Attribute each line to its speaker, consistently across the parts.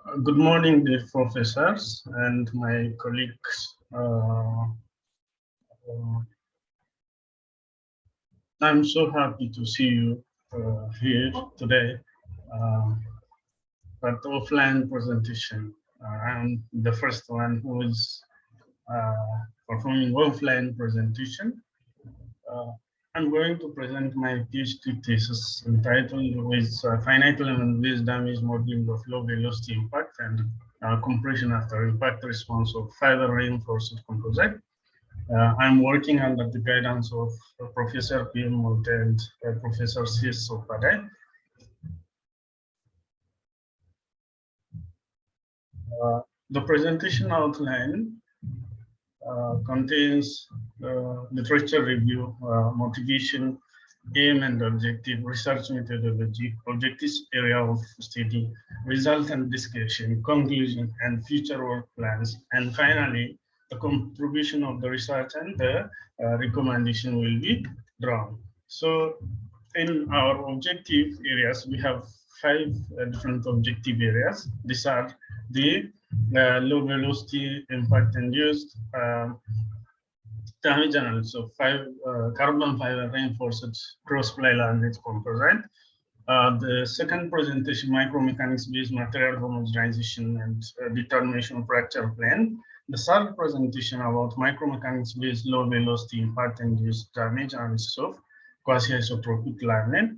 Speaker 1: Good morning, dear professors and my colleagues. I'm so happy to see you here today at the offline presentation. I'm the first one who is performing offline presentation. I'm going to present my PhD thesis entitled with finite element based damage modeling of low velocity impact and compression after impact response of fiber reinforced composite. I'm working under the guidance of Professor P.M. Molte and Professor C.S. Sopadai. The presentation outline contains literature review, motivation, aim and objective, research methodology, objectives area of study, result and discussion, conclusion, and future work plans. And finally, the contribution of the research and the recommendation will be drawn. So in our objective areas, we have 5 different objective areas. These are the low velocity impact induced damage analysis of carbon fiber reinforced cross-ply laminate composite. The second presentation, micromechanics-based material homogenization and determination of fracture plane. The third presentation about micromechanics-based low-velocity impact-induced damage analysis of quasi-isotropic laminate.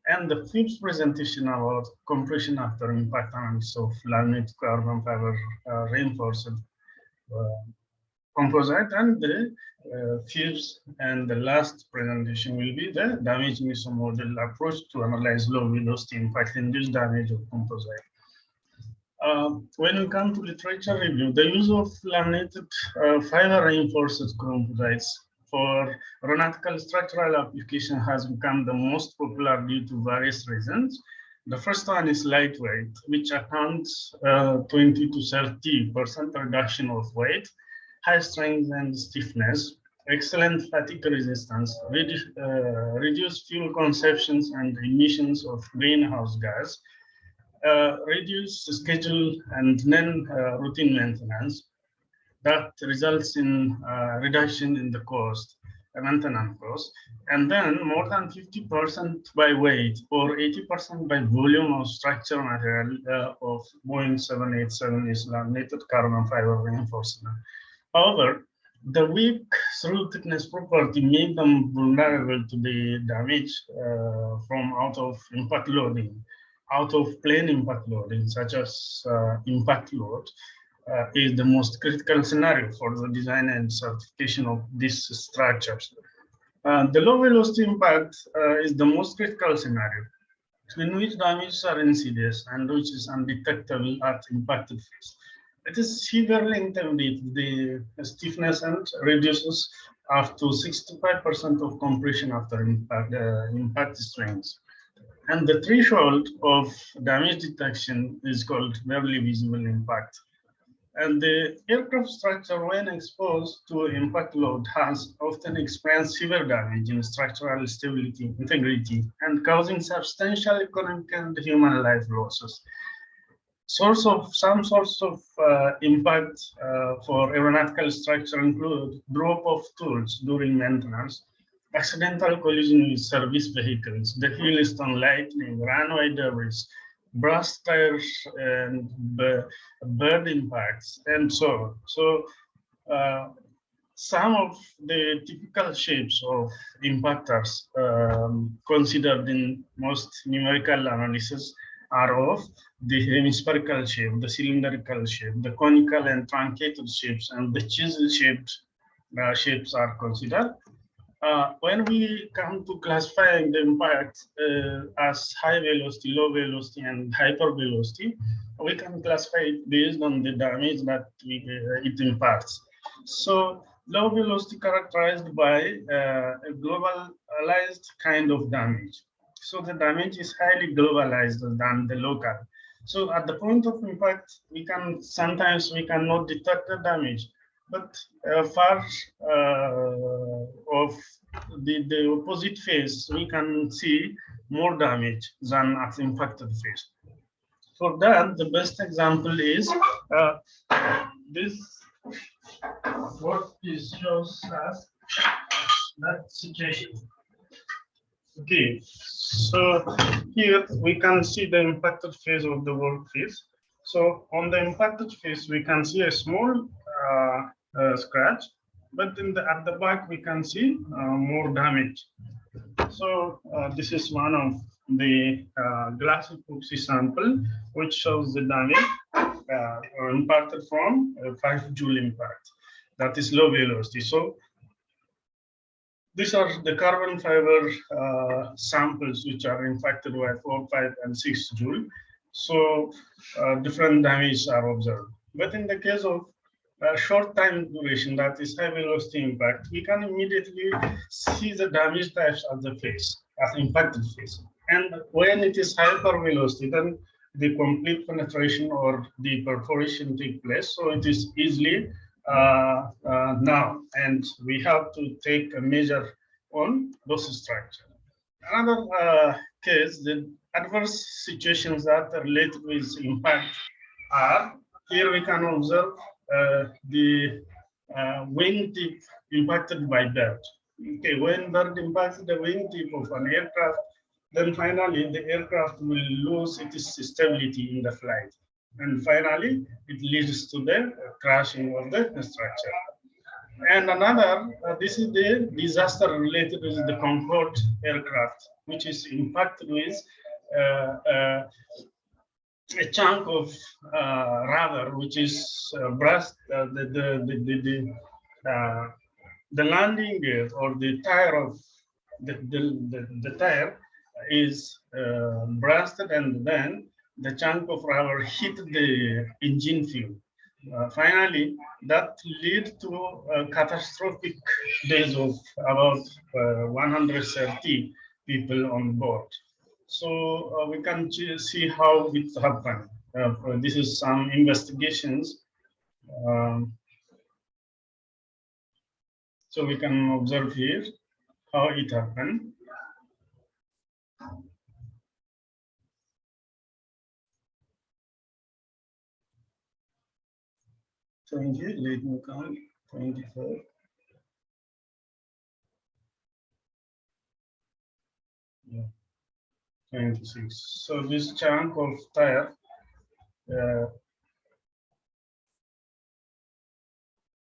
Speaker 1: And the fifth presentation about compression after impact analysis of laminate carbon fiber reinforced composite. And the fifth and the last presentation will be the damage mesomodel approach to analyze low velocity impact induced damage of composite. When we come to literature review, the use of laminated fiber reinforced composites for aeronautical structural application has become the most popular due to various reasons. The first one is lightweight, which accounts 20 to 30% reduction of weight, high strength and stiffness, excellent fatigue resistance, reduced fuel consumptions and emissions of greenhouse gas, reduced schedule and non-routine maintenance that results in reduction in the cost, maintenance cost, and then more than 50% by weight or 80% by volume of structure material of Boeing 787 is laminated carbon fiber reinforcement. However, the weak through thickness property make them vulnerable to the damage from out of impact loading, out of plane impact loading, such as impact load, is the most critical scenario for the design and certification of these structures. The low velocity impact is the most critical scenario in which damages are insidious and which is undetectable at impacted phase. It is severely intimidates the stiffness and reduces up to 65% of compression after impact strength. And the threshold of damage detection is called barely visible impact. And the aircraft structure, when exposed to impact load, has often experienced severe damage in structural stability, integrity, and causing substantial economic and human life losses. Some sources of impact for aeronautical structure include drop of tools during maintenance, accidental collision with service vehicles, the hailstone, lightning, runway debris, brass tires, and bird impacts, and so on. So some of the typical shapes of impactors considered in most numerical analysis are of the hemispherical shape, the cylindrical shape, the conical and truncated shapes, and the chisel-shaped shapes are considered. When we come to classifying the impact as high velocity, low velocity, and hypervelocity, we can classify it based on the damage that it imparts. So low velocity characterized by a globalized kind of damage. So the damage is highly globalized than the local. So at the point of impact, sometimes we cannot detect the damage. But far of the opposite phase, we can see more damage than at impacted phase. For that, the best example is this. What this shows us that situation. Okay, so here we can see the impacted phase of the work phase. So on the impacted phase, we can see a small scratch, but at the back we can see more damage. So this is one of the glass epoxy sample, which shows the damage impacted from a 5 joule impact. That is low velocity. So these are the carbon fiber samples which are impacted by 4, 5, and 6 joule. So different damage are observed. But in the case of short time duration, that is high velocity impact, we can immediately see the damage types of the phase, as impacted phase. And when it is hyper velocity, then the complete penetration or the perforation take place. So it is easily now, and we have to take a measure on those structure. Another case, the adverse situations that are related with impact are, here we can observe the wing tip impacted by bird. Okay, when bird impacts the wing tip of an aircraft, then finally the aircraft will lose its stability in the flight. And finally, it leads to the crashing of the structure. And another, this is the disaster related with the Concorde aircraft, which is impacted with a chunk of rubber, which is burst. The landing gear or the tire of the tire is bursted, and then the chunk of rubber hit the engine fuel. Finally, that led to catastrophic deaths of about 130 people on board. So we can see how it happened. This is some investigations. So we can observe here how it happened. Let me count, 24. Yeah, 26. So this chunk of tire, the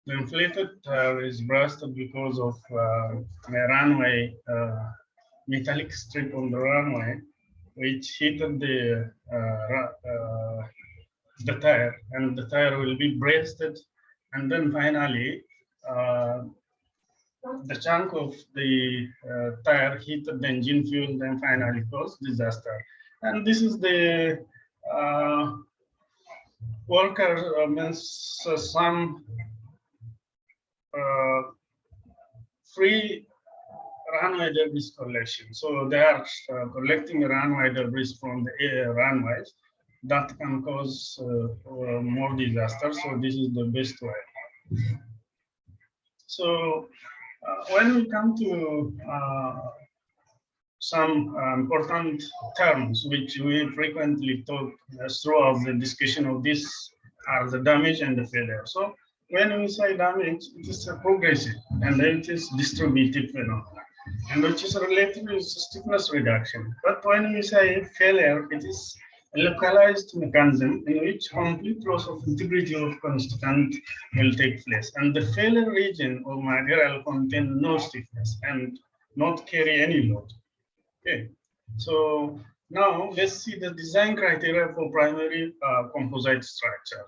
Speaker 1: inflated tire is bursted because of a runway, metallic strip on the runway, which hit the tire, and the tire will be breasted, and then finally the chunk of the tire hit the engine fuel, then finally caused disaster. And this is the worker means some free runway debris collection. So they are collecting runway debris from the runways that can cause more disaster. So this is the best way. So when we come to some important terms which we frequently talk throughout the discussion of this are the damage and the failure. So when we say damage, it is a progressive and it is distributed phenomenon, and which is related with stiffness reduction. But when we say failure, it is a localized mechanism in which complete loss of integrity of constituent will take place. And the failure region of material contain no stiffness and not carry any load. Okay, so now let's see the design criteria for primary composite structure.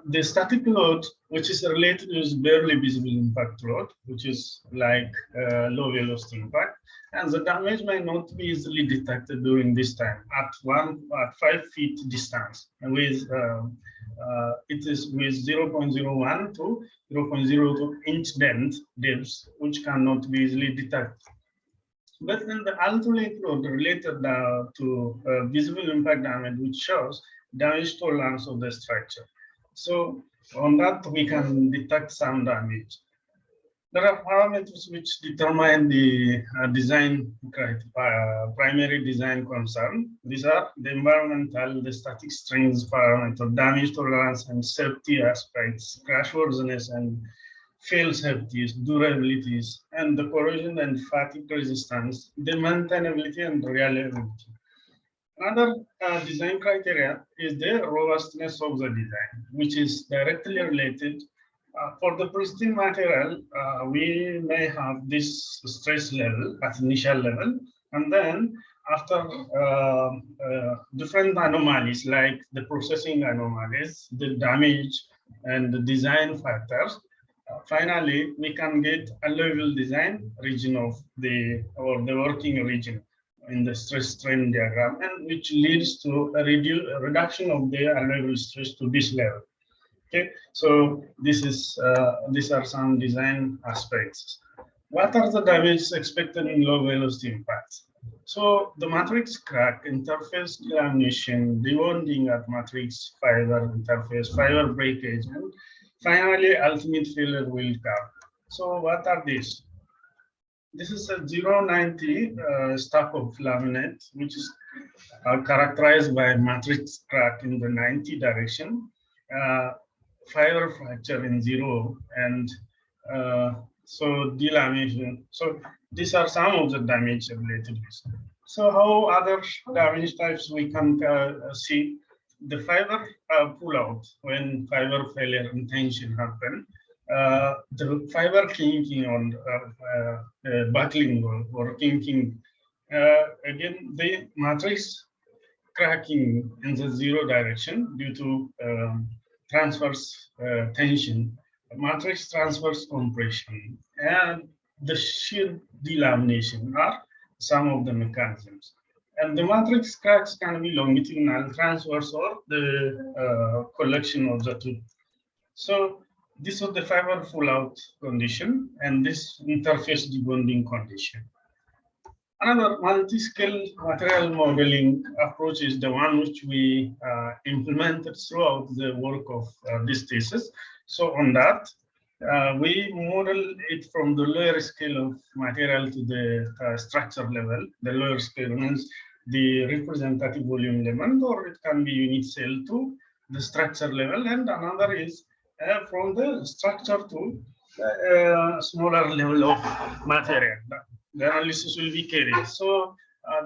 Speaker 1: The static load, which is related with barely visible impact load, which is like low velocity impact, and the damage may not be easily detected during this time at 5 feet distance, and with it is with 0.01 to 0.02 inch depths, which cannot be easily detected. But then the ultimate load related to visible impact damage, which shows damage tolerance of the structure. So on that, we can detect some damage. There are parameters which determine the primary design concern. These are the environmental, the static strengths parameter, damage tolerance and safety aspects, crashworthiness and fail safeties, durabilities, and the corrosion and fatigue resistance, the maintainability and reliability. Another design criteria is the robustness of the design, which is directly related. For the pristine material, we may have this stress level at initial level, and then after different anomalies like the processing anomalies, the damage, and the design factors, finally we can get a level design region of the working region in the stress strain diagram, and which leads to a reduction of the allowable stress to this level. Okay, so these are some design aspects. What are the damages expected in low velocity impacts? So the matrix crack, interface delamination, debonding at matrix fiber interface, fiber breakage, and finally ultimate failure will come. So what are these? This is a 090 stack of laminate, which is characterized by matrix crack in the 90 direction, fiber fracture in 0, and so delamination. So these are some of the damage related. So how other damage types we can see? The fiber pull out when fiber failure in tension happen. The fiber kinking on buckling or kinking. Again, the matrix cracking in the 0 direction due to transverse tension, matrix transverse compression, and the shear delamination are some of the mechanisms. And the matrix cracks can be longitudinal, transverse, or the collection of the two. So this is the fiber fallout condition, and this interface debonding condition. Another multi-scale material modeling approach is the one which we implemented throughout the work of this thesis. So on that, we model it from the lower scale of material to the structure level. The lower scale means the representative volume element, or it can be unit cell to the structure level, and another is from the structure to smaller level of material. The analysis will be carried. So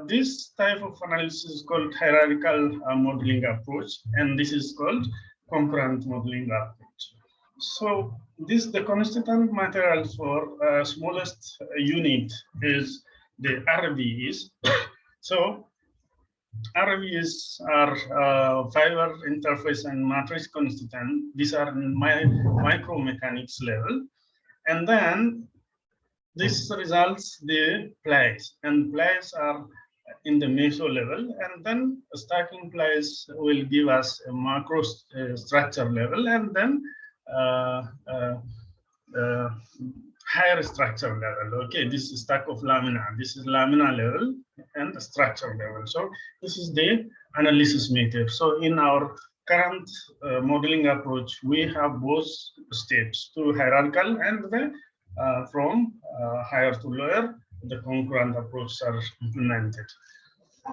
Speaker 1: this type of analysis is called hierarchical modeling approach, and this is called concurrent modeling approach. So the constituent materials for smallest unit is the RVs. So RVs are fiber interface and matrix constituent. These are in micromechanics level, and then this results the plies, and plies are in the meso level, and then stacking plies will give us a macro structure level, and then higher structure level. Okay, this is stack of lamina. This is lamina level and the structure level. So this is the analysis method. So in our current modeling approach, we have both steps, to hierarchical and the from higher to lower, the concurrent approaches are implemented.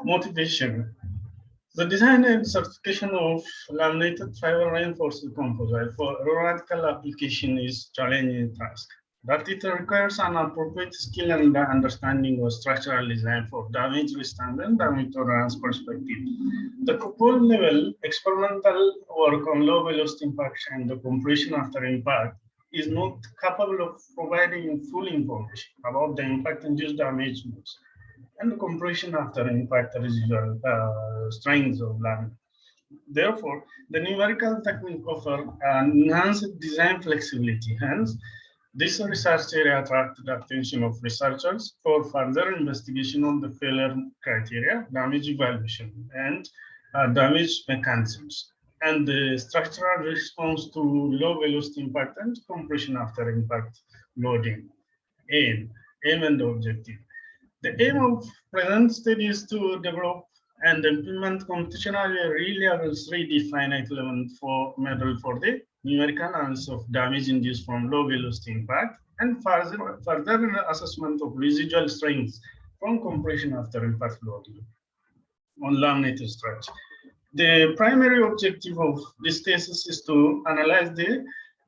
Speaker 1: Motivation. The design and certification of laminated fiber reinforced composite for aeronautical application is challenging task. That it requires an appropriate skill and understanding of structural design for damage resistance and damage tolerance perspective. The couple level experimental work on low velocity impact and the compression after impact is not capable of providing full information about the impact-induced damage modes and the compression after impact residual strengths of lamina. Therefore, the numerical technique offers enhanced design flexibility. Hence, this research area attracted the attention of researchers for further investigation of the failure criteria, damage evaluation, and damage mechanisms, and the structural response to low velocity impact and compression after impact loading. Aim and objective. The aim of present study is to develop and implement computationally reliable 3D finite element model for the numerical analysis of damage induced from low velocity impact and further assessment of residual strengths from compression after impact loading on laminated structure. The primary objective of this thesis is to analyze the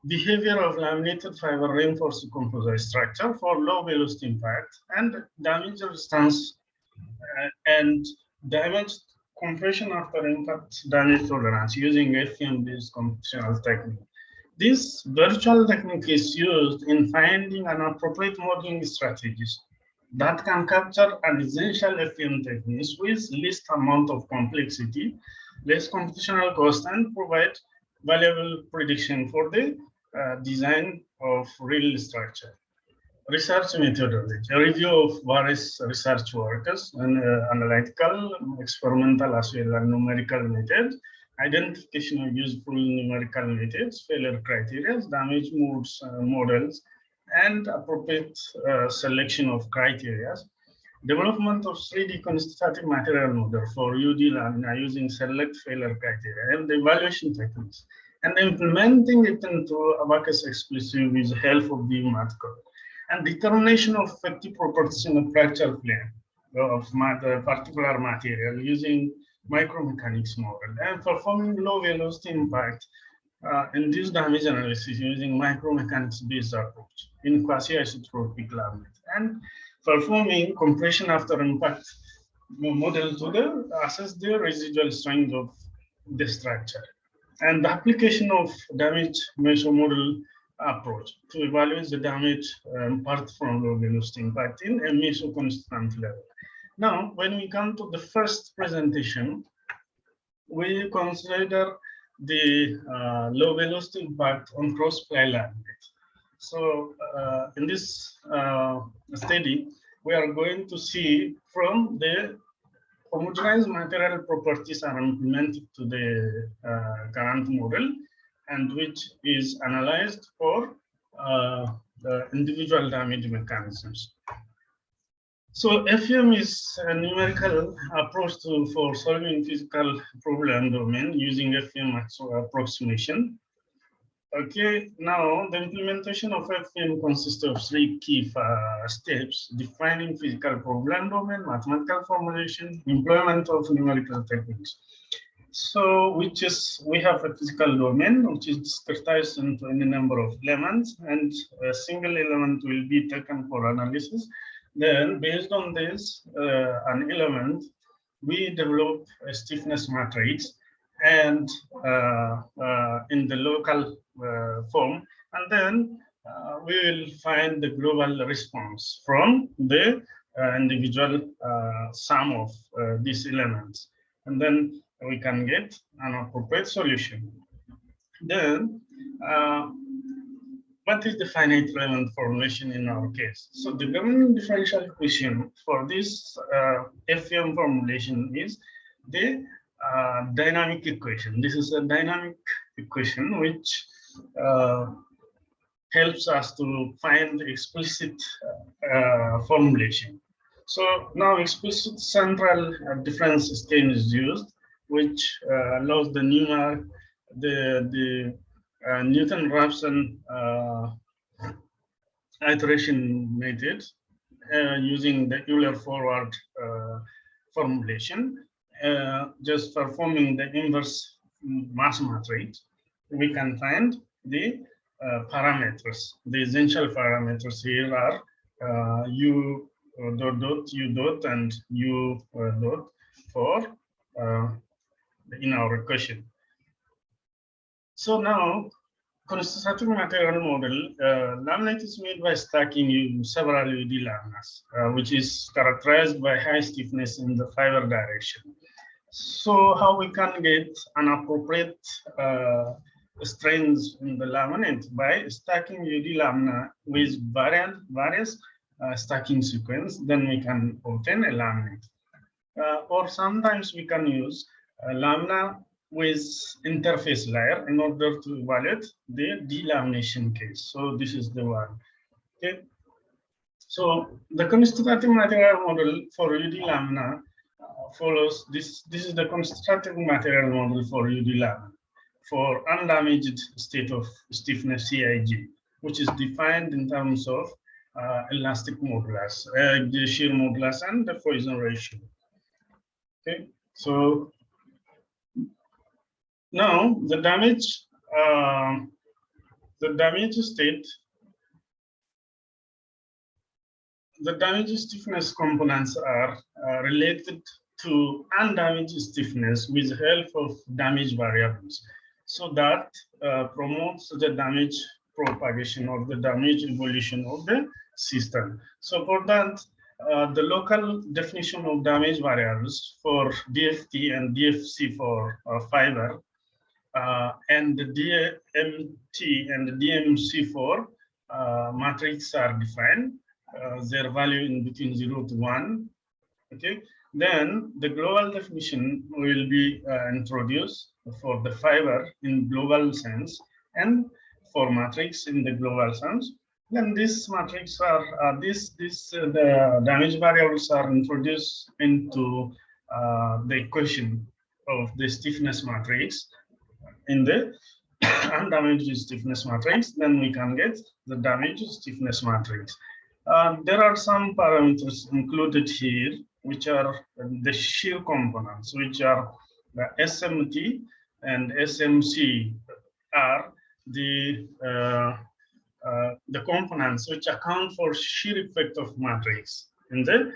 Speaker 1: behavior of laminated fiber reinforced composite structure for low velocity impact and damage resistance and damage compression after impact damage tolerance using FEM-based computational technique. This virtual technique is used in finding an appropriate modeling strategies that can capture an essential FEM techniques with least amount of complexity, less computational cost, and provide valuable prediction for the design of real structure. Research methodology, a review of various research works and analytical, experimental, as well as numerical methods, identification of useful numerical methods, failure criteria, damage modes, models, and appropriate selection of criteria. Development of 3D constitutive material model for UD lamina using select failure criteria and evaluation techniques, and implementing it into Abacus Explicit with the help of the math code, and determination of effective properties in a fracture plane of particular material using micromechanics model, and performing low velocity impact induced damage analysis using micromechanics based approach in quasi-isotropic laminate, and performing compression after impact model to assess the residual strength of the structure, and the application of damage measure model approach to evaluate the damage part from low velocity impact in a mesoconstant level. Now, when we come to the first presentation, we consider the low velocity impact on cross-ply laminate. So in this study, we are going to see from the homogenized material properties are implemented to the current model, and which is analyzed for the individual damage mechanisms. So FEM is a numerical approach for solving physical problem domain using FEM approximation. Okay, now the implementation of FEM consists of 3 key steps: defining physical problem domain, mathematical formulation, employment of numerical techniques. So, we have a physical domain which is discretized into any number of elements, and a single element will be taken for analysis. Then, based on this, an element, we develop a stiffness matrix, and in the local form, and then we will find the global response from the individual sum of these elements, and then we can get an appropriate solution. Then, what is the finite element formulation in our case? So the governing differential equation for this FEM formulation is the dynamic equation. This is a dynamic equation which helps us to find explicit formulation. So now explicit central difference scheme is used, which allows the Newton-Raphson iteration method using the Euler forward formulation. Just performing the inverse mass matrix, we can find the parameters. The essential parameters here are U dot, U dot, and U dot for in our equation. So now, constitutive material model, laminate is made by stacking several UD laminas, which is characterized by high stiffness in the fiber direction. So how we can get an appropriate strengths in the laminate? By stacking UD lamina with various stacking sequence, then we can obtain a laminate. Or sometimes we can use a lamina with interface layer in order to evaluate the delamination case. So this is the one. Okay. So the constitutive material model for UD lamina follows this. This is the constitutive material model for UD lamina for undamaged state of stiffness CIG. which is defined in terms of elastic modulus, the shear modulus, and the Poisson ratio. Okay, so now the damage state, the damage stiffness components are related to undamaged stiffness with the help of damage variables. So that promotes the damage propagation or the damage evolution of the system. So for that, the local definition of damage variables for DFT and DFC for fiber, and the DMT and the DMC for matrix are defined. Their value in between 0 to 1. Okay, then the global definition will be introduced for the fiber in global sense and for matrix in the global sense. Then this matrix are the damage variables are introduced into the equation of the stiffness matrix in the undamaged stiffness matrix. Then we can get the damaged stiffness matrix. There are some parameters included here, which are the shear components, which are the SMT and SMC are the components which account for shear effect of matrix in the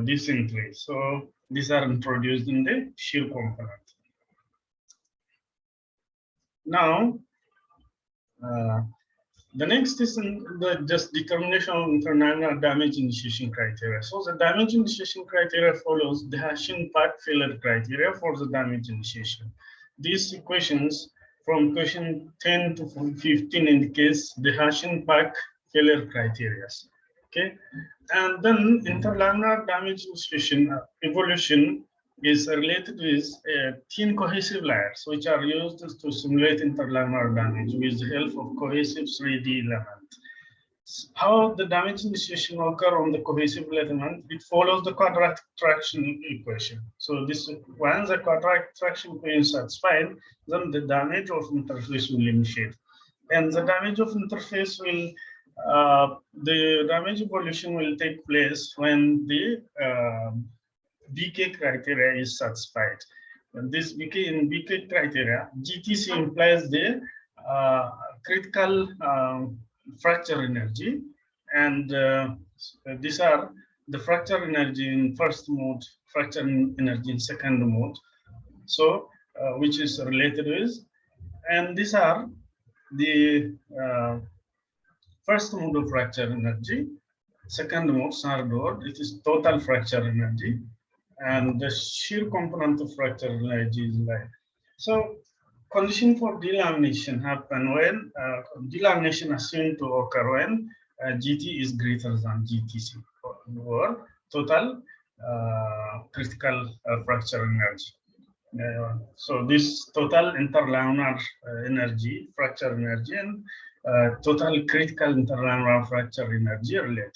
Speaker 1: dysentery. So these are introduced in the shear component. Now, the next is the just determination of internal damage initiation criteria. So the damage initiation criteria follows the Hashing path failure criteria for the damage initiation. These equations from question 10 to 15 indicates the Hashing path failure criteria. Okay, and then interlinear damage initiation evolution is related with thin cohesive layers, which are used to simulate interlinear damage with the help of cohesive 3D element. How the damage initiation occur on the cohesive element? It follows the quadratic traction equation. So this, once the quadratic traction equation is satisfied, then the damage of interface will initiate, and the damage of interface will the damage evolution will take place when the BK criteria is satisfied. And this BK criteria, GTC implies the critical fracture energy, and these are the fracture energy in first mode, fracture energy in second mode. So which is related with, and these are the first mode of fracture energy, second mode, third mode, it is total fracture energy, and the shear component of fracture energy is like. So condition for delamination happen when delamination assumed to occur when GT is greater than GTC, or total critical fracture energy. So this total interlaminar energy, fracture energy, and total critical interlaminar fracture energy are related.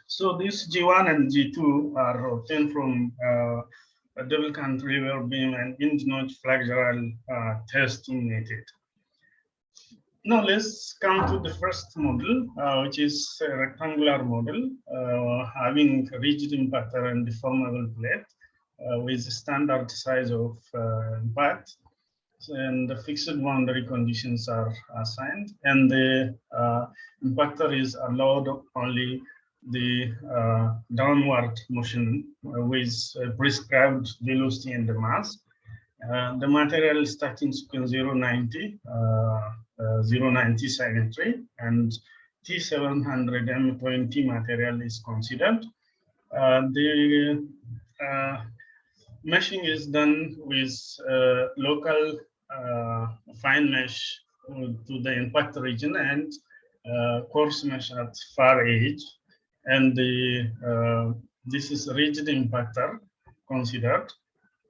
Speaker 1: So this G1 and G2 are obtained from a double cantilever beam and hinge-notch flexural testing method. Now let's come to the first model, which is a rectangular model having rigid impactor and deformable plate with standard size of impact, and the fixed boundary conditions are assigned, and the impactor is allowed only the downward motion with prescribed velocity and the mass. The material starting sequence 090, 090 symmetry, and T700 M20 material is considered. The meshing is done with local fine mesh to the impact region and coarse mesh at far edge. And the this is rigid impactor considered.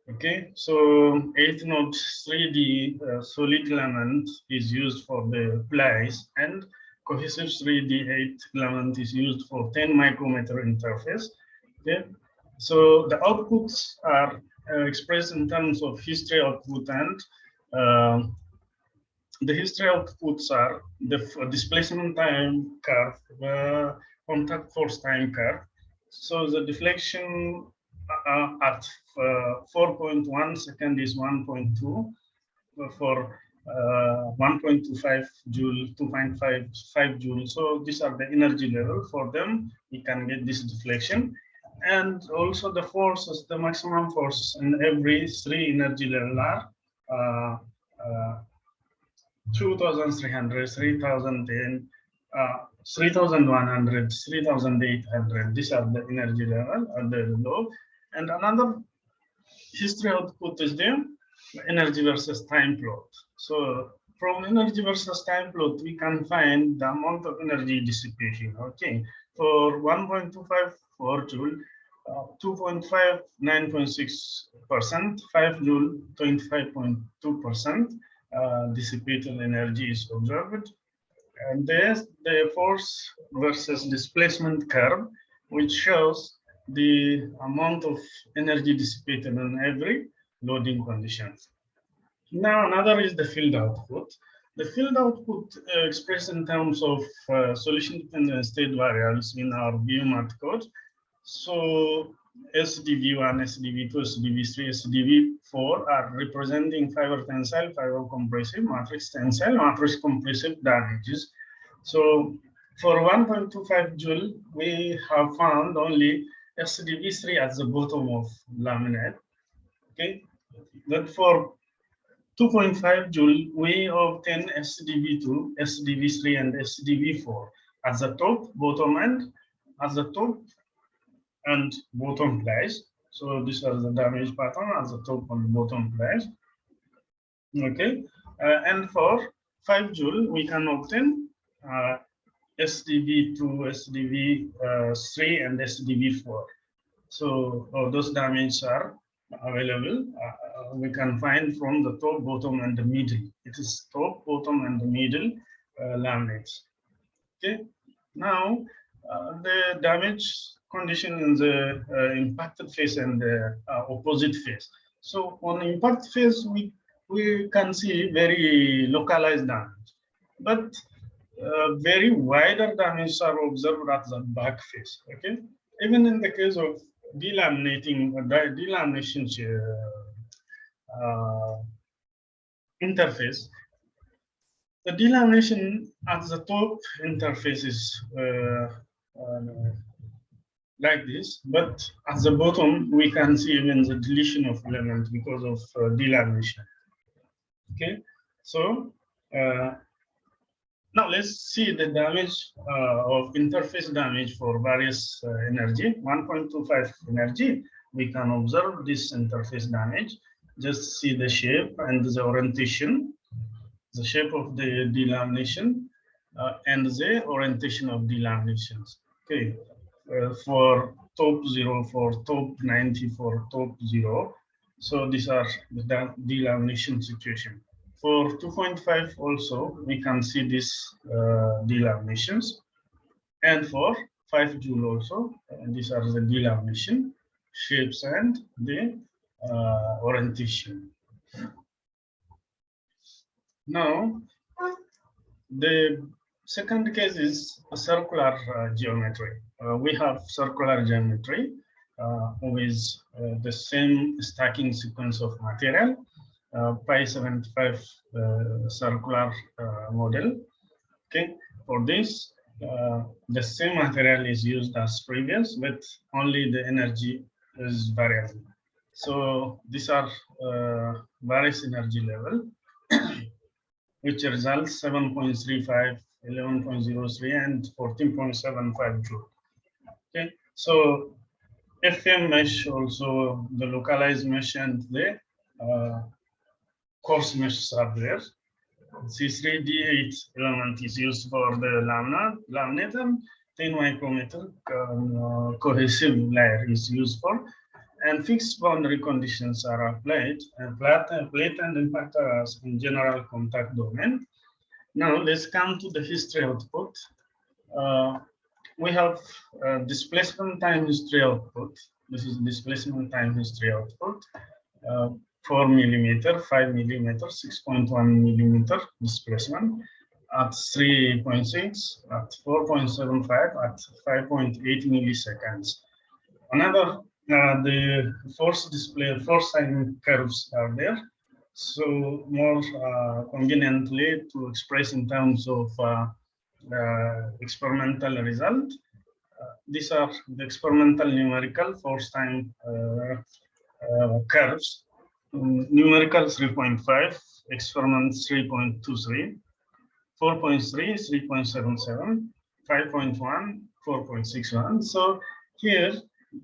Speaker 1: Okay, so 8-node 3D solid element is used for the plies, and cohesive 3D 8 element is used for 10 micrometer interface. Okay, so the outputs are expressed in terms of history output and the history outputs are the displacement time curve, the contact force time curve. So the deflection at 4.1 second is 1.2 for 1.25 joule, 2.55 joule. So these are the energy level. For them, we can get this deflection. And also the forces, the maximum force in every three energy level are 2,300, 3,010, 3,100, 3,800. These are the energy level at the low. And another history output is the energy versus time plot. So from energy versus time plot, we can find the amount of energy dissipation. Okay, for 1.254 joule, 2.5, 9.6%, 5 joule, 25.2% dissipated energy is observed. And there's the force versus displacement curve, which shows the amount of energy dissipated in every loading conditions. Now, another is the field output. The field output expressed in terms of solution-dependent state variables in our biomath code. So SDV1, SDV2, SDV3, SDV4 are representing fiber tensile, fiber compressive, matrix tensile, matrix compressive damages. So for 1.25 joule, we have found only SDV3 at the bottom of laminate. Okay, but for 2.5 joule, we obtain SDV2, SDV3, and SDV4 at the top, bottom end, at the top and bottom place. So these are the damage pattern at the top and bottom place. Okay, and for 5 joule, we can obtain SDV2, SDV3, and SDV4. So those damages are available. We can find from the top, bottom, and the middle. It is top, bottom, and the middle laminates. Okay. Now the damage condition in the impacted phase and the opposite phase. So on impact phase, we can see very localized damage, but very wider damage are observed at the back phase. Okay. Even in the case of delaminating, delamination interface, the delamination at the top interface is like this, but at the bottom we can see even the deletion of elements because of delamination. Okay, so now let's see the damage of interface damage for various energy. 1.25 energy, we can observe this interface damage. Just see the shape and the orientation, the shape of the delamination and the orientation of delaminations. Okay, for top 0, for top 90, for top 0. So these are the delamination situation. For 2.5 also, we can see these delaminations. And for 5 joule also, these are the delamination shapes and the orientation. Now, the second case is a circular geometry. We have circular geometry with the same stacking sequence of material, pi 75 circular model. Okay, for this, the same material is used as previous, but only the energy is variable. So these are various energy level, which results 7.35, 11.03, and 14.75 joule. Okay, so FM mesh, also the localized mesh and the coarse meshes are there. C3D8 element is used for the laminate, and 10 micrometer cohesive layer is used for, and fixed boundary conditions are applied, and plate and impactor are in general contact domain. Now let's come to the history output. We have displacement time history output. This is displacement time history output. 4 millimeter, 5 millimeter, 6.1 millimeter displacement at 3.6, at 4.75, at 5.8 milliseconds. Another, the force sine curves are there. So more conveniently to express in terms of experimental result. These are the experimental numerical force time curves. Numerical 3.5, experiment 3.23, 4.3, 3.77, 5.1, 4.61. So here,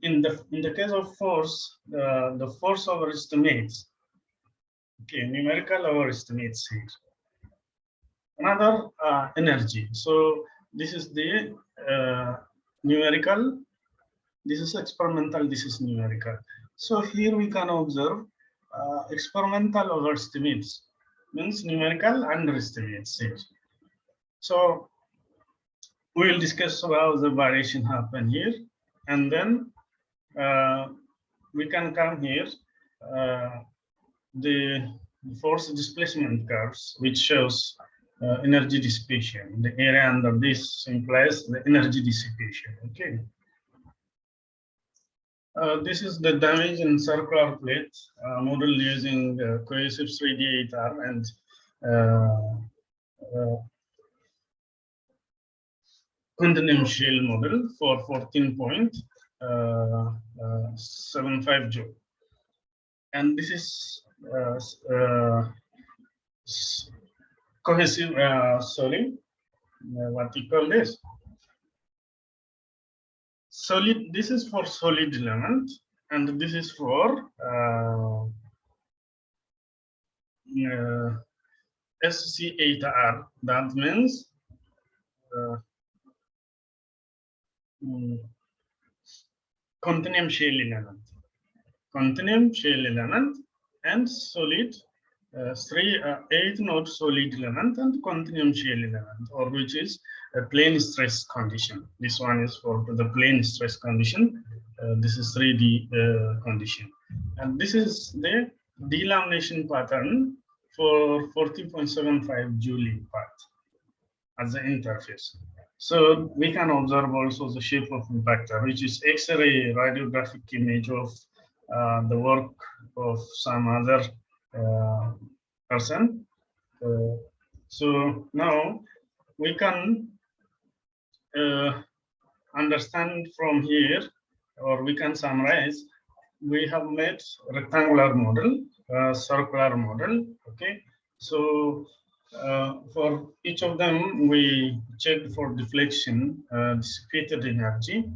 Speaker 1: in the case of force, the force overestimates. Okay, numerical overestimates here. Another energy. So this is the numerical. This is experimental. This is numerical. So here we can observe experimental overestimates, means numerical underestimates here. So we will discuss how the variation happen here, and then we can come here the force displacement curves, which shows energy dissipation. The area under this implies the energy dissipation. Okay. This is the damage in circular plate model using cohesive 3D 8R and continuum shell model for 14.75 joule. And this is cohesive, what you call this? Solid, this is for solid element, and this is for SC8R. That means continuum shell element. Continuum shell element and solid 8-node solid element and continuum shell element, or which is a plane stress condition. This one is for the plane stress condition. This is 3D condition, and this is the delamination pattern for 40.75 joule impact as the interface. So we can observe also the shape of impactor, which is X-ray radiographic image of the work of some other person. So now we can understand from here, or we can summarize. We have made rectangular model, circular model. Okay, so for each of them, we checked for deflection, dissipated energy,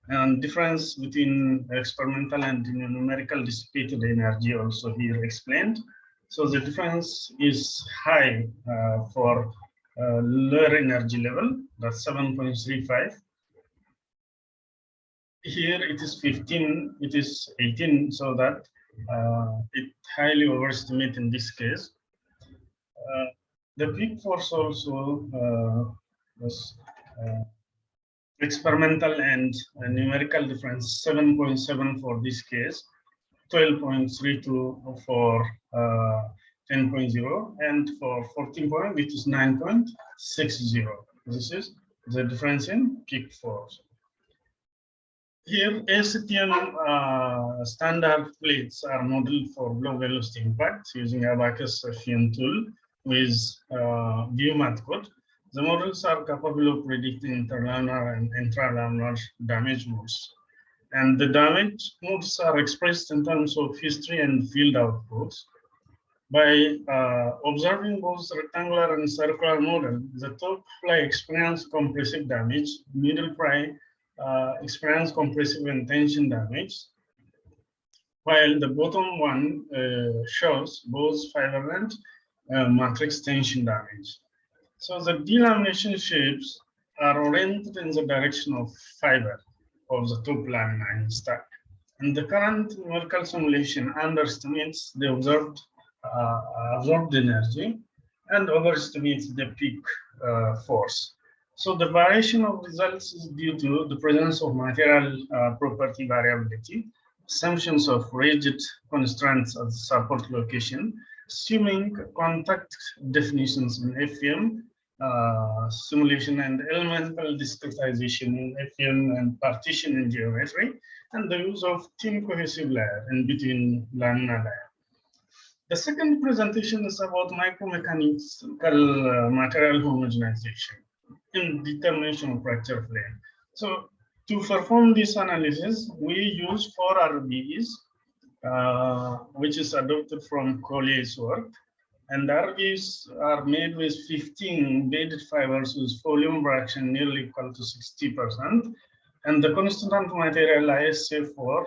Speaker 1: and difference between experimental and numerical dissipated energy also here explained. So the difference is high for lower energy level, that's 7.35. Here it is 15, it is 18, so that it highly overestimate in this case. The peak force also was experimental and numerical difference 7.7 for this case, 12.32 for 10.0, and for 14 point it is 9.60. This is the difference in peak force. Here, ACTM standard plates are modeled for low velocity impact using Abacus FEM tool with ViewMath code. The models are capable of predicting interlinear and intralinear damage modes. And the damage modes are expressed in terms of history and field outputs. By observing both rectangular and circular model, the top fly experience compressive damage, middle fly experience compressive and tension damage, while the bottom one shows both fiber and matrix tension damage. So the delamination shapes are oriented in the direction of fiber of the top lamina stack. And the current numerical simulation underestimates the observed absorbed energy and overestimates the peak force. So the variation of results is due to the presence of material property variability assumptions of rigid constraints at support location, assuming contact definitions in FEM, simulation and elemental discretization in FEM and partition in geometry, and the use of thin cohesive layer in between laminar layer. The second presentation is about micromechanical material homogenization in determination of fracture plane. So to perform this analysis, we use 4 RBEs, which is adopted from Collier's work. And the RBEs are made with 15 embedded fibers with volume fraction nearly equal to 60%. And the constant material ISA4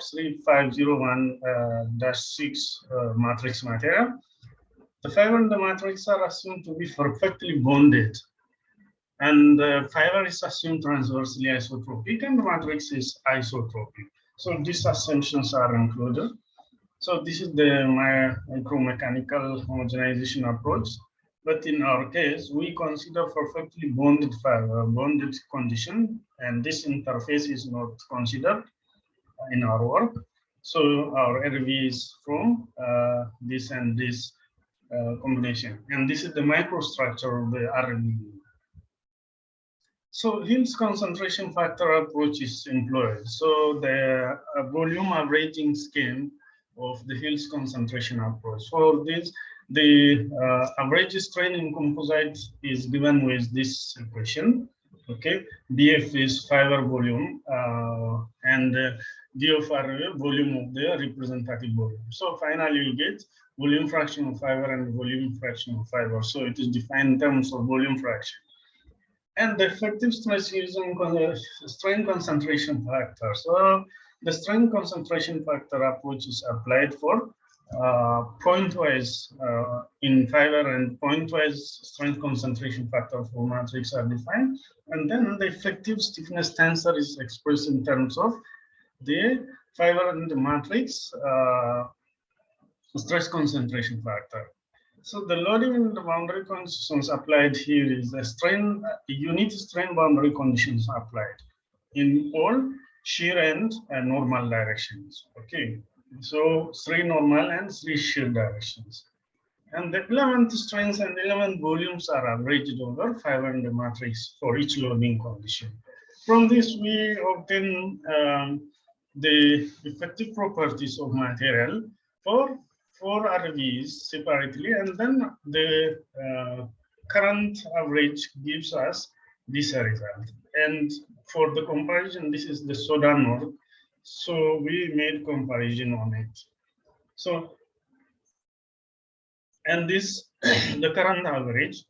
Speaker 1: 3501-6 matrix material. The fiber and the matrix are assumed to be perfectly bonded. And the fiber is assumed transversely isotropic and the matrix is isotropic. So these assumptions are included. So this is the micromechanical homogenization approach. But in our case, we consider perfectly bonded fiber, bonded condition, and this interface is not considered in our work. So our RV is from this and this combination. And this is the microstructure of the RV. So Hill's concentration factor approach is employed. So the volume averaging scheme of the Hill's concentration approach. For this, the average strain in composite is given with this equation. Okay, dF is fiber volume and d of R volume of the representative volume. So finally, you get volume fraction of fiber and volume fraction of fiber. So it is defined in terms of volume fraction. And the effective stress using strain concentration factor. So the strain concentration factor approach is applied for pointwise in fiber and pointwise strain concentration factor for matrix are defined. And then the effective stiffness tensor is expressed in terms of the fiber and the matrix stress concentration factor. So the loading and the boundary conditions applied here is the strain, unit strain boundary conditions applied in all shear and normal directions. Okay, so 3 normal and 3 shear directions. And the element strains and element volumes are averaged over fiber and the matrix for each loading condition. From this, we obtain the effective properties of material for 4 RVs separately, and then the current average gives us this result. And for the comparison, this is the soda node. So we made comparison on it. So, and this, the current average,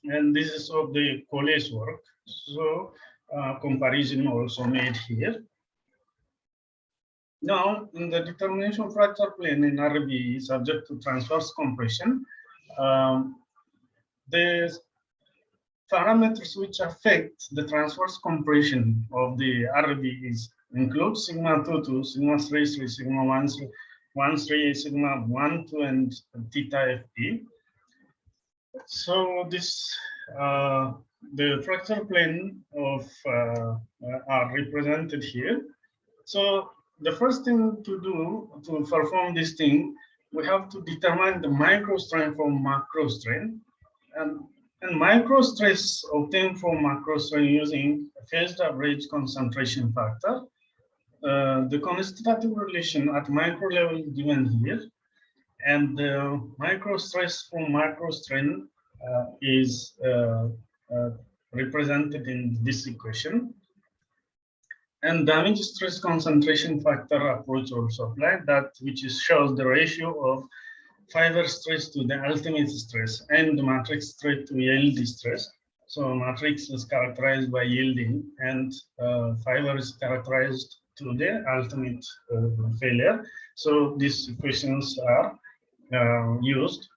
Speaker 1: and this is of the Collier's work. So comparison also made here. Now, in the determination fracture plane in RB subject to transverse compression, the parameters which affect the transverse compression of the RB include sigma 2 2, sigma 3 3, sigma 1 3, 1 3, sigma 1 2, and theta FP. So this the fracture plane of are represented here. So the first thing to do to perform this thing, we have to determine the micro strain from macro strain, and micro stress obtained from macro strain using phased average concentration factor. The constitutive relation at micro level is given here, and the micro stress from macro strain is represented in this equation. And damage stress concentration factor approach also applied, that which shows the ratio of fiber stress to the ultimate stress and the matrix stress to yield stress. So matrix is characterized by yielding and fiber is characterized to the ultimate failure. So these equations are used.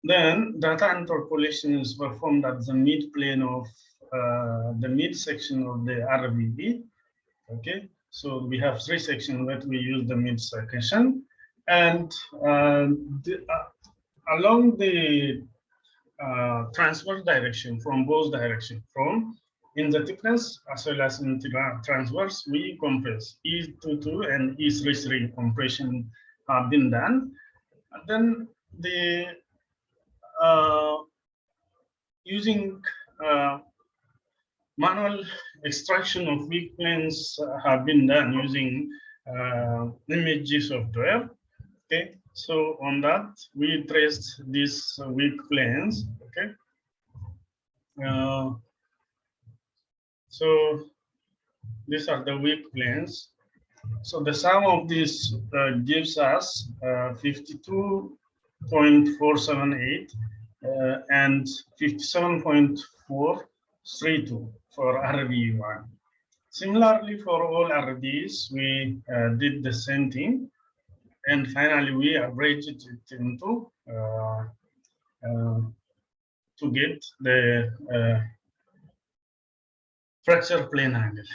Speaker 1: Then data interpolation is performed at the mid plane of the mid section of the RVB. Okay, so we have 3 sections that we use the mid section, and along the transverse direction from both directions, from In the thickness as well as in the transverse, we compress. E22 and E33 compression have been done. And then the using manual extraction of weak planes have been done using image software. Okay, so on that we traced these weak planes. Okay, so these are the weak planes. So the sum of these gives us 52.478 and 57.432 for RV1. Similarly, for all RVs, we did the same thing, and finally we averaged it into to get the fracture plane angle.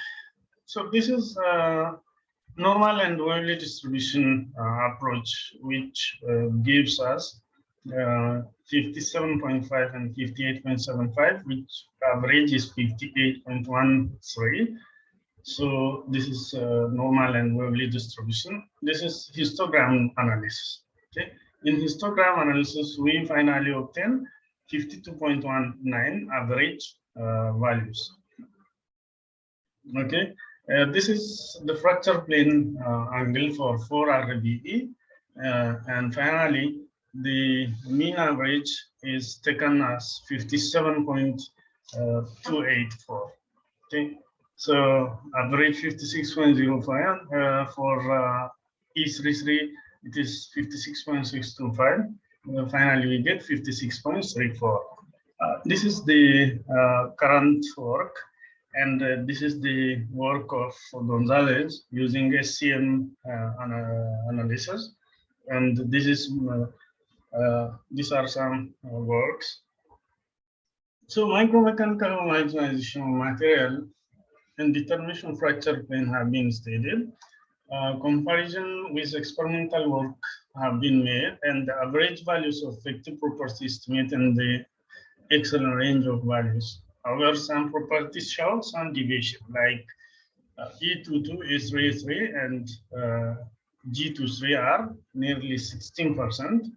Speaker 1: So this is normal and Waverly distribution approach, which gives us 57.5 and 58.75, which average is 58.13. So this is normal and Waverly distribution. This is histogram analysis. Okay, in histogram analysis, we finally obtain 52.19 average values. Okay, this is the fracture plane angle for 4 RBE, and finally the mean average is taken as 57.284. Okay, so average 56.05 for E33, it is 56.625. Finally, we get 56.34. This is the current work. And this is the work of Gonzalez using SCM analysis. And this is these are some works. So micromechanical homogenization of material and determination of fracture plane have been stated. Comparison with experimental work have been made, and the average values of effective property estimate and the excellent range of values. However, some properties show some deviation, like E22, E33, and G23 are nearly 16%,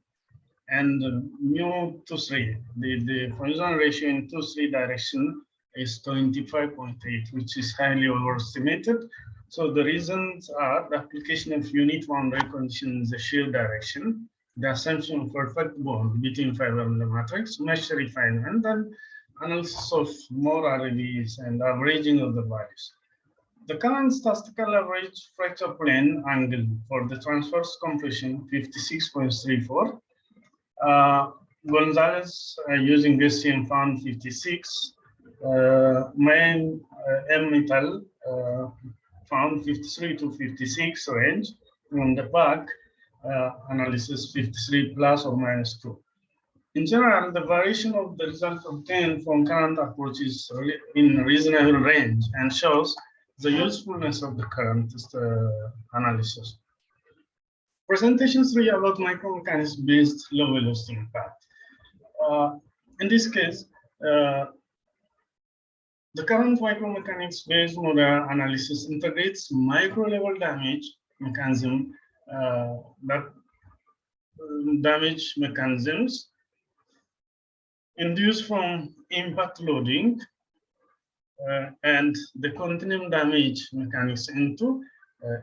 Speaker 1: and mu23, the Poisson ratio in 2-3 direction is 25.8, which is highly overestimated. So the reasons are the application of unit boundary condition in the shear direction, the assumption of perfect bond between fiber and the matrix, mesh refinement, and analysis of more RVs and averaging of the values. The current statistical average fracture plane angle for the transverse compression 56.34. Gonzalez using SCM found 56. Main M-metal found 53 to 56 range. On the back analysis 53 plus or minus 2. In general, the variation of the result obtained from current approach is in reasonable range and shows the usefulness of the current analysis. Presentation 3 about micromechanics-based low-velocity impact. In this case, the current micromechanics-based model analysis integrates micro-level damage mechanism damage mechanisms induced from impact loading and the continuum damage mechanics into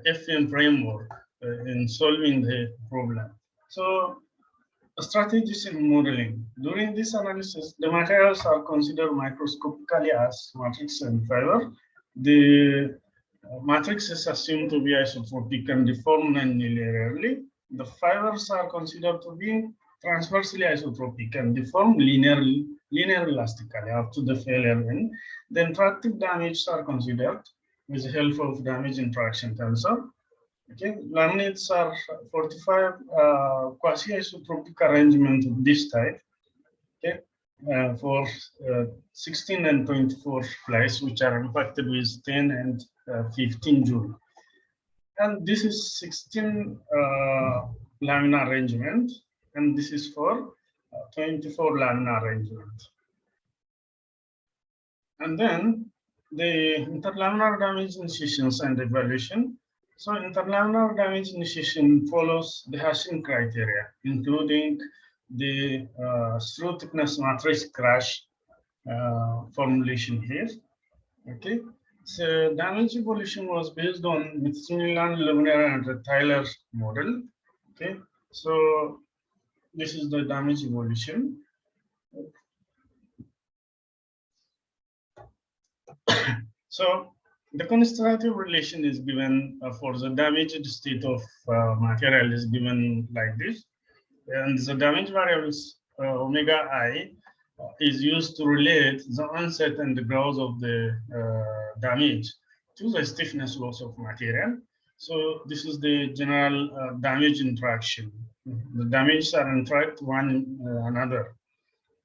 Speaker 1: FEM framework in solving the problem. So strategies in modeling. During this analysis, the materials are considered microscopically as matrix and fiber. The matrix is assumed to be isotropic and deformed non-linearly. The fibers are considered to be transversely isotropic and deformed linear elastically up to the failure end. The interactive damages are considered with the help of damage interaction tensor. Okay, laminates are 45 quasi-isotropic arrangement of this type. Okay, for 16 and 24 flies, which are impacted with 10 and 15 joule. And this is 16 laminar arrangement, and this is for 24 laminar arrangement. And then the interlaminar damage initiations and evaluation. So interlaminar damage initiation follows the hashing criteria, including the through thickness matrix crash formulation here. Okay, so damage evolution was based on Smithsonian, Luminar, and Tyler model. Okay, so this is the damage evolution. So the constructive relation is given for the damaged state of material is given like this, and the damage variables omega I is used to relate the onset and the growth of the damage to the stiffness loss of material. So this is the general damage interaction. The damages are interact one another.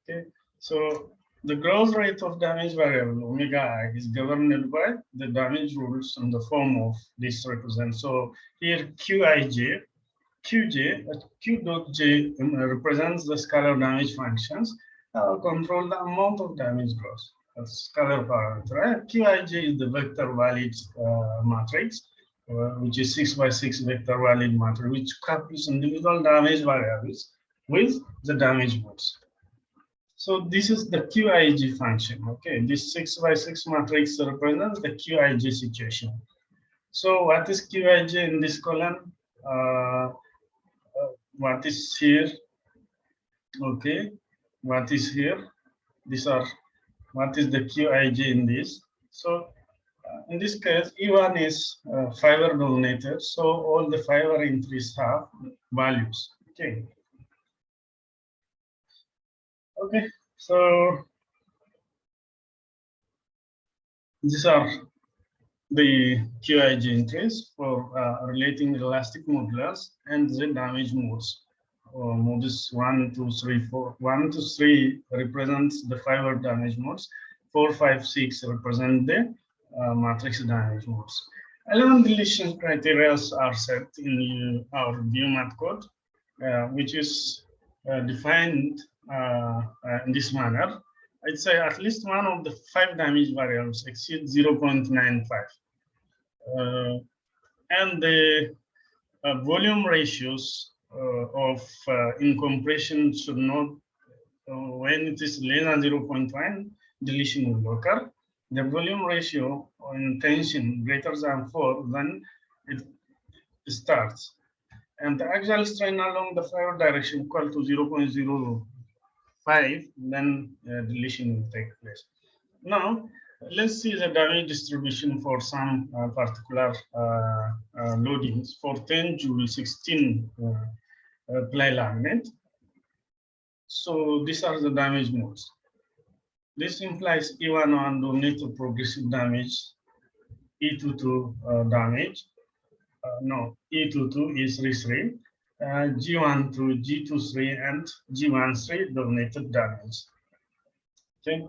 Speaker 1: Okay, so the growth rate of damage variable omega I is governed by the damage rules in the form of this represent. So here Qij, Q dot J represents the scalar damage functions control the amount of damage growth. That's scalar parameter. Right? Qij is the vector valid matrix, which is 6 by 6 vector valid matrix, which copies individual damage variables with the damage modes. So this is the Qij function. Okay, this 6 by 6 matrix represents the Qij situation. So what is Qij in this column? What is here? Okay, what is here? These are what is the Qij in this? So in this case, E1 is fiber dominated, so all the fiber entries have values. Okay. Okay, so these are the Qij entries for relating elastic modulus and the damage modes. Modes 1, 2, 3, 4. 1 to 3 represents the fiber damage modes. 4, 5, 6 represent the matrix damage modes. 11 deletion criteria are set in our ViewMath code, which is defined in this manner. I'd say at least one of the 5 damage variables exceeds 0.95. And the volume ratios of incompression should not, when it is less than 0.1, deletion will occur. The volume ratio in tension greater than 4, then it starts. And the axial strain along the fiber direction equal to 0.05, then deletion will take place. Now, let's see the damage distribution for some particular loadings for 10 joule 16 ply laminate. So these are the damage modes. This implies E11 dominated progressive damage, E22 damage. No, E22 is re3, G1 to G23 and G13 dominated damage. Okay.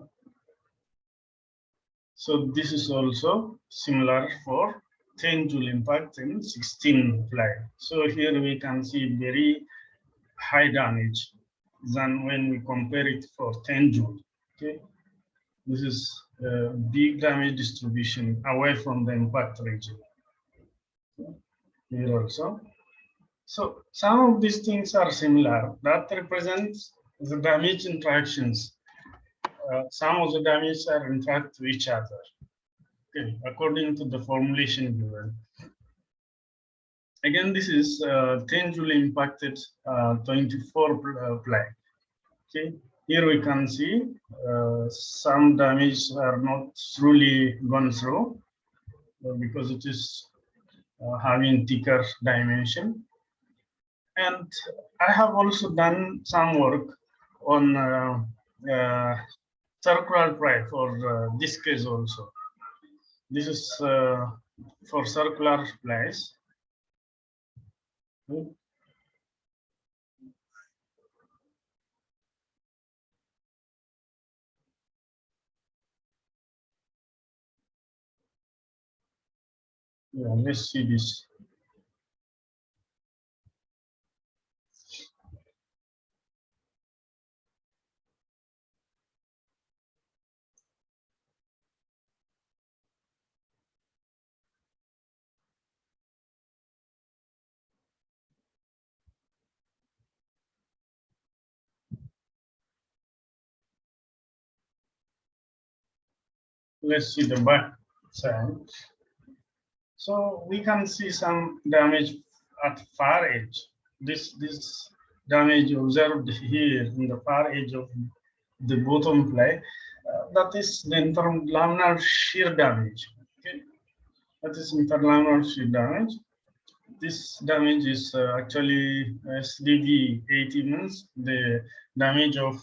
Speaker 1: So this is also similar for 10 joule impact in 16 ply. So here we can see very high damage than when we compare it for 10 joule. Okay, this is a big damage distribution away from the impact region. Okay. Here also. So some of these things are similar. That represents the damage interactions. Some of the damages are interact to each other. Okay, according to the formulation given. Again, this is 10 joule impacted 24 ply. Okay, here we can see some damage are not truly gone through because it is having thicker dimension. And I have also done some work on circular ply for this case also. This is for circular plies. Yeah, let's see this. let's see the back side. So we can see some damage at far edge. This damage observed here in the far edge of the bottom ply, that is the interlaminar shear damage. Okay, that is interlaminar shear damage. This damage is actually SDV 80 means the damage of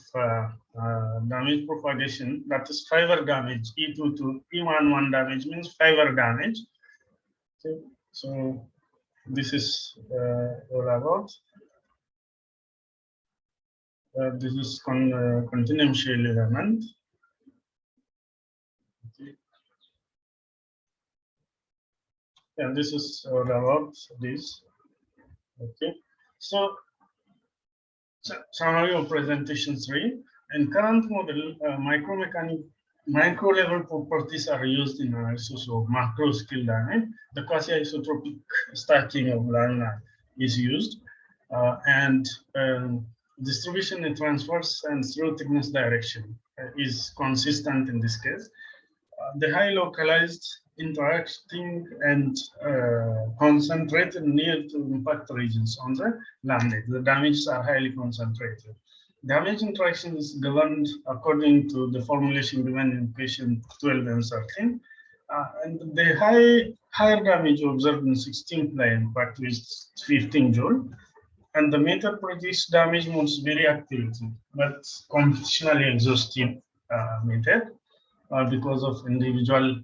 Speaker 1: damage propagation, that is fiber damage. E2 to E11 damage means fiber damage. Okay, so this is all about. This is continuum shell element. Okay. And this is all about this. Okay, so summary of presentation 3. In current model, micro level properties are used in analysis of macro scale damage. The quasi-isotropic stacking of lamina is used, and distribution in transverse and through thickness direction is consistent in this case. The high localized interacting and concentrated near to impact regions on the laminate. The damages are highly concentrated. Damage interaction is governed according to the formulation given in equation 12 and 13. And the higher damage observed in 16 ply impact is 15 joule. And the method predicts damage modes very activity, but computationally exhaustive method because of individual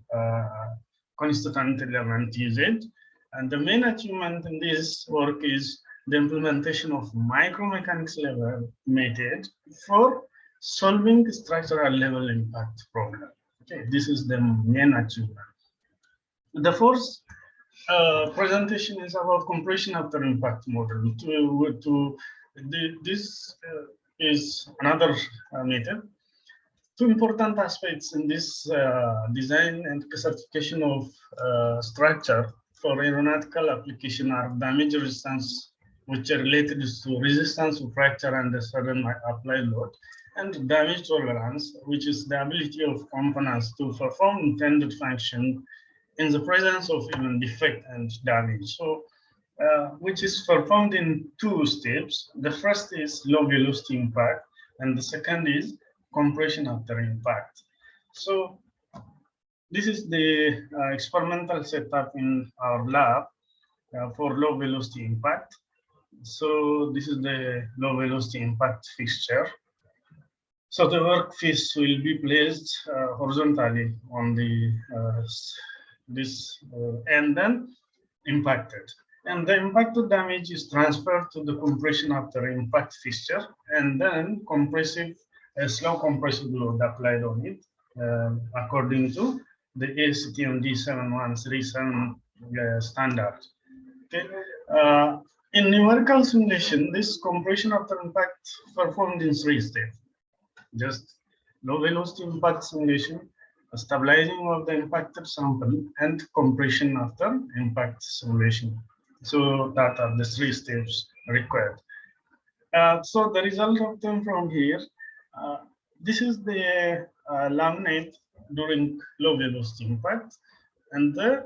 Speaker 1: constituent element usage. And the main achievement in this work is the implementation of micromechanics level method for solving structural level impact problem. Okay, this is the main achievement. The first presentation is about compression after impact model. This is another method. Two important aspects in this design and certification of structure for aeronautical application are damage resistance, which are related to resistance to fracture and the sudden applied load, and damage tolerance, which is the ability of components to perform intended function in the presence of even defect and damage. So, which is performed in two steps. The first is low velocity impact, and the second is compression after impact. So, this is the experimental setup in our lab for low velocity impact. So, this is the low velocity impact fixture. So, the workpiece will be placed horizontally on the and then impacted. And the impacted damage is transferred to the compression after impact fixture, and then a slow compressive load applied on it according to the ASTM D7137 standard. Okay. In numerical simulation, this compression after impact performed in 3 steps. Just low velocity impact simulation, stabilizing of the impacted sample, and compression after impact simulation. So that are the 3 steps required. So the result of them from here, this is the laminate during low velocity impact, and the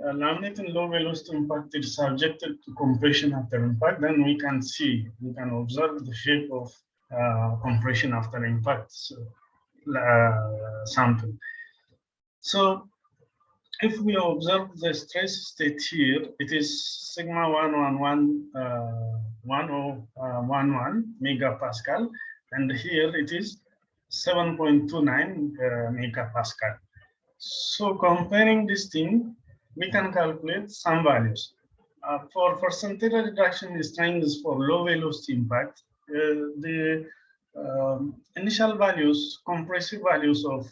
Speaker 1: laminate in low velocity impact is subjected to compression after impact. Then we can observe the shape of compression after impact sample. So if we observe the stress state here, it is sigma 1011 megapascal, and here it is 7.29 megapascal. So comparing this thing, we can calculate some values. For percentage reduction in strength for low velocity impact, the initial values, compressive values of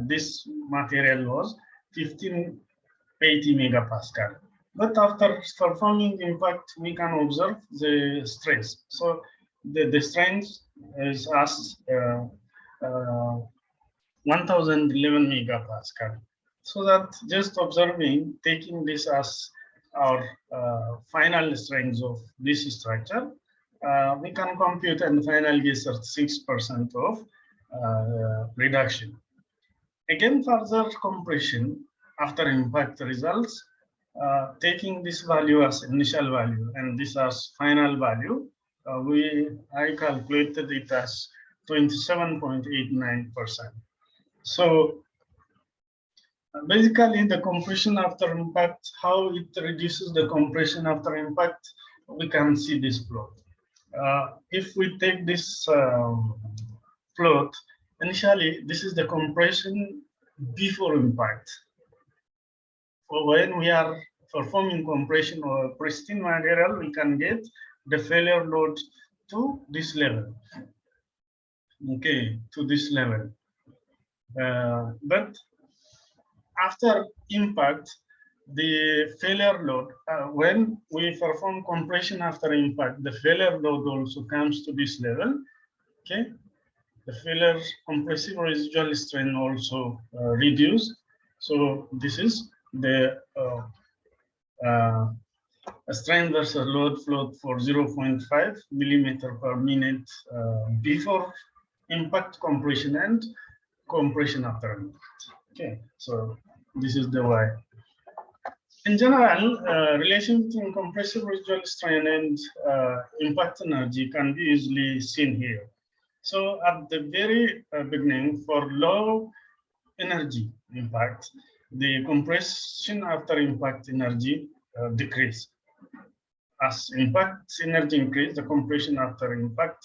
Speaker 1: this material was 1580 megapascal. But after performing impact, we can observe the stress. So the strength is as 1011 megapascal. So that just observing, taking this as our final strength of this structure, we can compute and finally get 36% of reduction. Again, further compression after impact results, taking this value as initial value and this as final value, I calculated it as 27.89%. So basically, the compression after impact, how it reduces the compression after impact, we can see this plot. If we take this plot, initially, this is the compression before impact. So when we are performing compression or pristine material, we can get the failure load to this level. Okay, to this level. But after impact, the failure load, when we perform compression after impact, the failure load also comes to this level. Okay, the failure compressive residual strain also reduced. So this is the strain versus load float for 0.5 millimeter per minute before impact compression and compression after impact. Okay, so this is the Y. In general, relation between compressive residual strain and impact energy can be easily seen here. So at the very beginning, for low energy impact, the compression after impact energy decrease. As impact energy increase, the compression after impact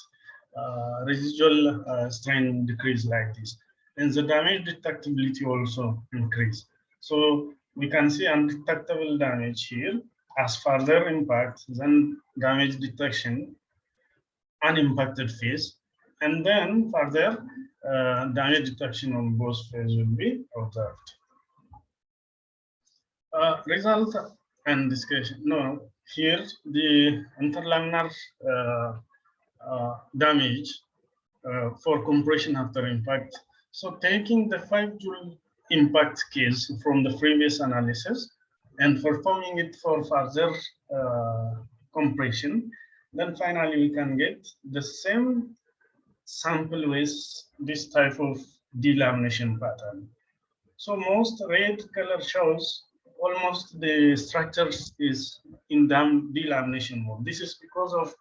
Speaker 1: residual strain decrease like this. And the damage detectability also increase. So we can see undetectable damage here as further impact, then damage detection, unimpacted phase, and then further damage detection on both phases will be observed. Result and discussion. No, here the interlaminar damage for compression after impact. So taking the 5 joule impact case from the previous analysis and performing it for further compression, then finally we can get the same sample with this type of delamination pattern. So most red color shows almost the structures is in delamination mode. This is because of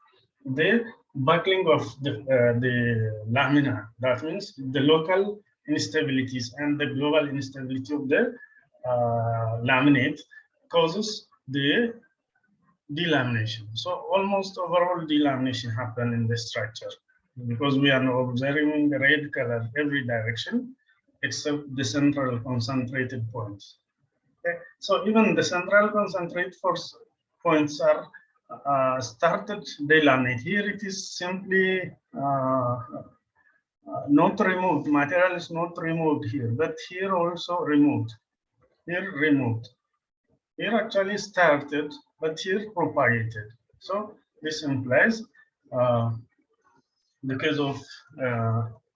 Speaker 1: the buckling of the lamina. That means the local instabilities and the global instability of the laminate causes the delamination. So almost overall delamination happen in the structure because we are observing the red color every direction except the central concentrated points. Okay. So even the central concentrated force points are started delaminate. Here it is simply not removed. Material is not removed here, but here also removed. Here removed. Here actually started, but here propagated. So this implies the case of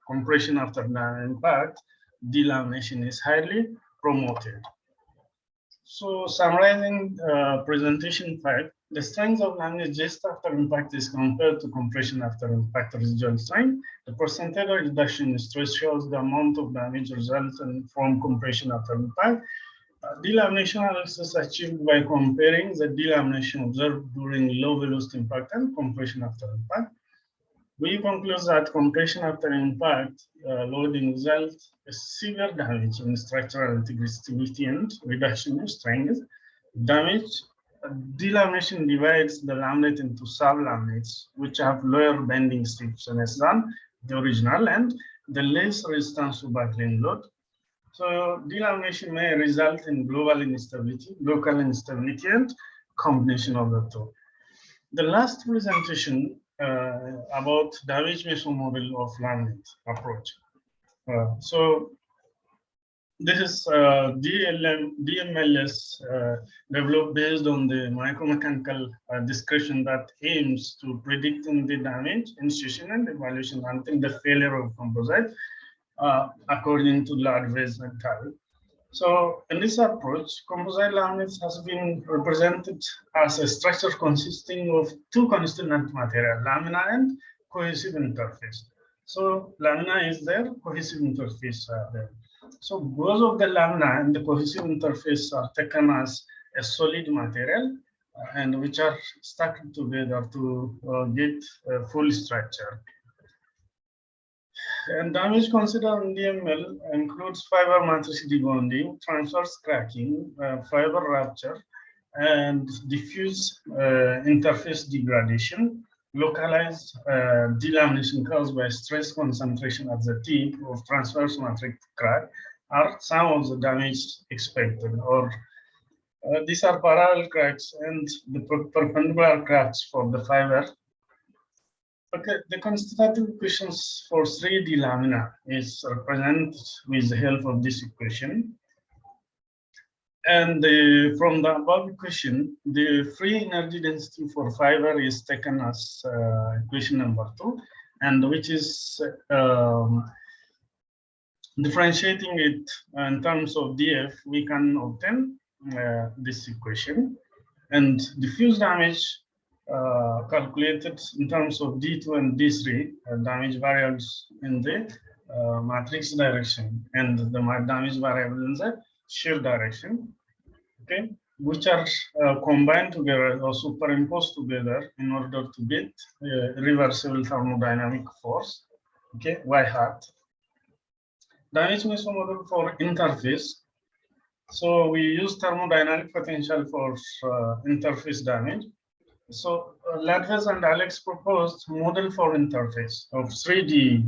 Speaker 1: compression after the impact, delamination is highly promoted. So summarizing presentation 5, the strength of laminate just after impact is compared to compression after impact residual strain. The percentage reduction in stress shows the amount of damage resulting from compression after impact. Delamination analysis achieved by comparing the delamination observed during low velocity impact and compression after impact. We conclude that compression after impact loading results in severe damage in structural integrity and reduction in strength. Damage delamination divides the laminate into sublaminates, which have lower bending stiffness than the original and the less resistance to buckling load. So delamination may result in global instability, local instability, and combination of the two. The last presentation about damage meso model of laminate approach. So this is DMLS developed based on the micromechanical description that aims to predicting the damage, initiation, and evaluation until the failure of composite, according to Ladvez et al. So in this approach, composite laminates has been represented as a structure consisting of two constituent material, lamina and cohesive interface. So lamina is there, cohesive interface there. So both of the lamina and the cohesive interface are taken as a solid material and which are stuck together to get a full structure. And damage considered in DML includes fiber matrix debonding, transverse cracking, fiber rupture, and diffuse interface degradation. Localized delamination caused by stress concentration at the tip of transverse matrix crack are some of the damage expected, or these are parallel cracks and the perpendicular cracks for the fiber. Okay, the constitutive equations for 3D lamina is represented with the help of this equation. And from the above equation, the free energy density for fiber is taken as equation number 2, and which is differentiating it in terms of dF, we can obtain this equation. And diffuse damage calculated in terms of D2 and D3 damage variables in the matrix direction and the damage variable in the shear direction, okay, which are combined together or superimposed together in order to get reversible thermodynamic force, okay, Y hat. Damage meso model for interface. So we use thermodynamic potential for interface damage. So Latves and Alex proposed model for interface of 3D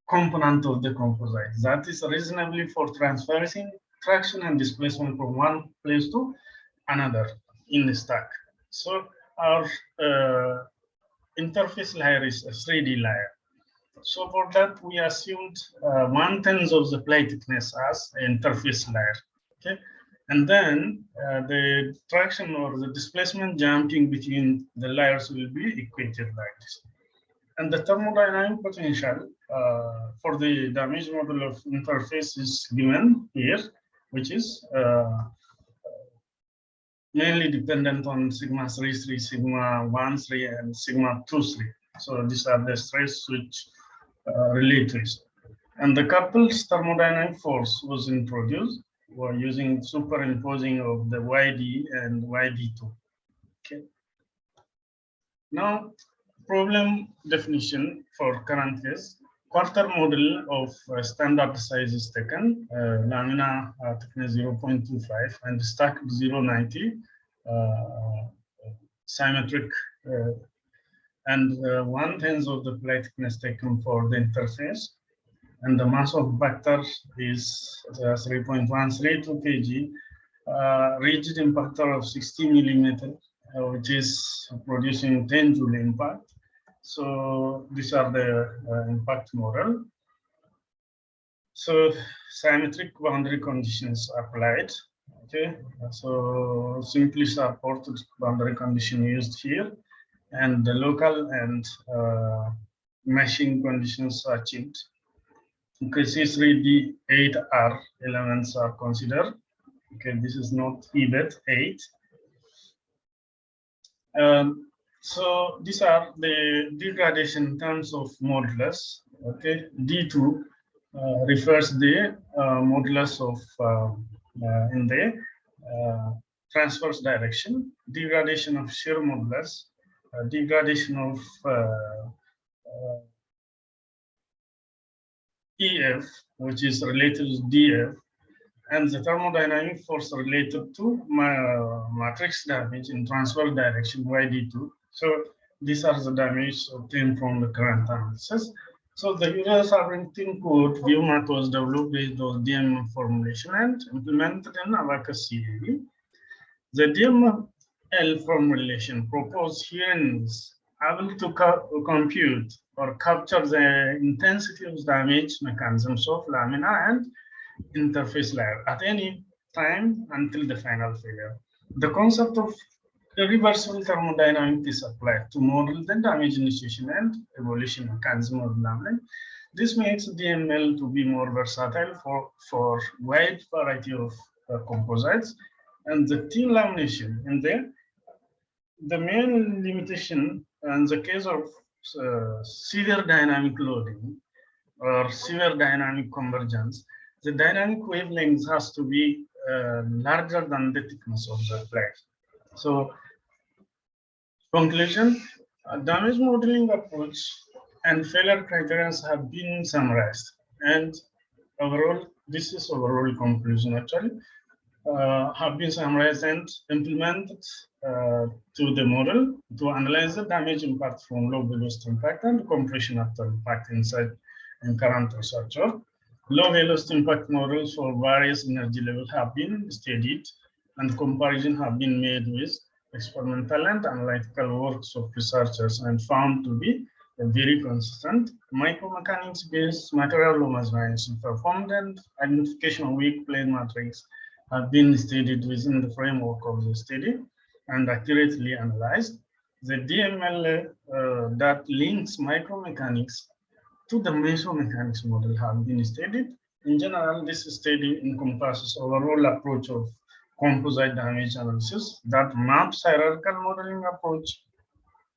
Speaker 1: component of the composite that is reasonably for transferring traction and displacement from one place to another in the stack. So our interface layer is a 3D layer. So for that, we assumed 1/10 of the plate thickness as interface layer. Okay, and then the traction or the displacement jumping between the layers will be equated like this. And the thermodynamic potential for the damage model of interface is given here, which is mainly dependent on sigma 3, sigma 1, 3, and sigma 2, 3. So these are the stress which relate to it. And the coupled thermodynamic force was introduced by using superimposing of the YD and YD2. Okay. Now, problem definition for current case. Quarter model of standard size is taken, lamina thickness 0.25 and stack 0.90, symmetric, and 1/10 of the plate thickness taken for the interface. And the mass of vector is 3.132 kg, rigid impactor of 60 millimeter, which is producing 10 joule impact. So these are the impact model. So symmetric boundary conditions applied. Okay, so simply supported boundary condition used here, and the local and meshing conditions are achieved. Okay, C3D8R elements are considered. Okay, this is not EBET 8. So these are the degradation in terms of modulus. Okay, D2 refers the modulus of in the transverse direction, degradation of shear modulus, degradation of EF, which is related to DF, and the thermodynamic force related to matrix damage in transverse direction YD2. So these are the damage obtained from the current analysis. So the user subroutine code ViewMath was developed based on DML formulation and implemented in Abacus CAD. The DML formulation proposed here is able to compute or capture the intensity of damage mechanisms of lamina and interface layer at any time until the final failure. The concept of irreversible thermodynamics is applied to model the damage initiation and evolution mechanism of lamina. This makes DML to be more versatile for wide variety of composites. And the thin lamination in the main limitation in the case of severe dynamic loading or severe dynamic convergence, the dynamic wavelength has to be larger than the thickness of the plate. So, conclusion, damage modeling approach and failure criteria have been summarized. And overall, this is overall conclusion actually, have been summarized and implemented to the model to analyze the damage impact from low velocity impact and compression after impact inside and current structure. Low velocity impact models for various energy levels have been studied and comparison have been made with experimental and analytical works of researchers and found to be very consistent. Micromechanics-based material homogenization performed and identification of weak plane matrix have been studied within the framework of the study and accurately analyzed. The DML that links micromechanics to the mesomechanics model have been studied. In general, this study encompasses overall approach of composite damage analysis that maps hierarchical modeling approach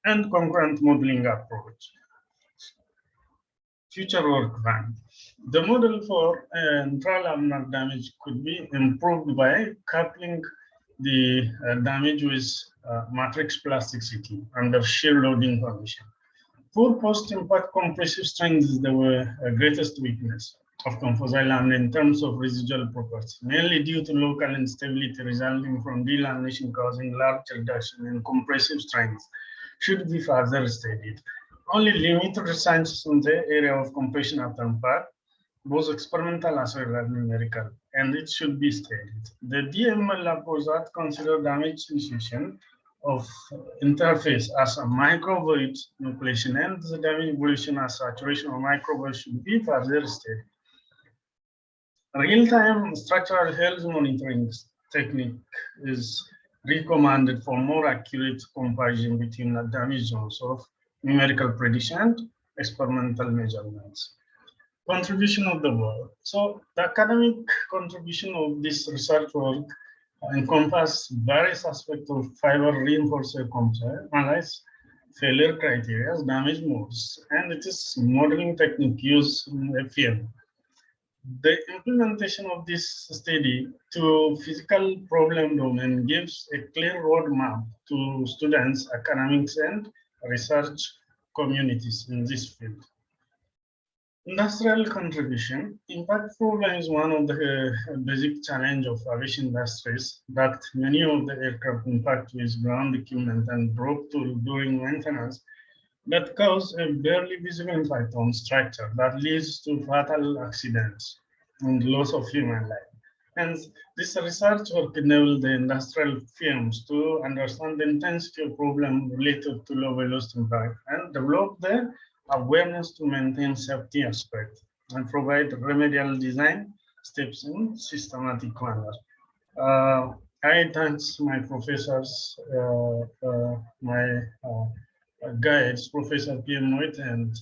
Speaker 1: and concurrent modeling approach. Future work plan. The model for intralaminar damage could be improved by coupling the damage with matrix plasticity under shear loading condition. Poor post-impact compressive strength is the greatest weakness of composite laminate in terms of residual properties, mainly due to local instability resulting from delamination causing large reduction in compressive strength, should be further studied. Only limited research in the area of compression after impact, both experimental as well as numerical, and it should be studied. The DML approach that consider damage initiation of interface as a microvoid nucleation and the damage evolution as saturation of microvoid should be further studied. Real-time structural health monitoring technique is recommended for more accurate comparison between the damage zones of numerical prediction and experimental measurements. Contribution of the work. So the academic contribution of this research work encompass various aspects of fiber reinforced composite, analyze failure criteria, damage modes, and it is modeling technique used in FEM. The implementation of this study to physical problem domain gives a clear roadmap to students, academics, and research communities in this field. Industrial contribution. Impact problem is one of the basic challenge of aviation industries that many of the aircraft impact with ground equipment and broke tool during maintenance that cause a barely visible impact on structure that leads to fatal accidents and loss of human life. Hence, this research work enabled the industrial firms to understand the intensity of problem related to low velocity impact and develop the awareness to maintain safety aspect and provide remedial design steps in systematic manner. I thank my professors, my guides, Professor P.M. White and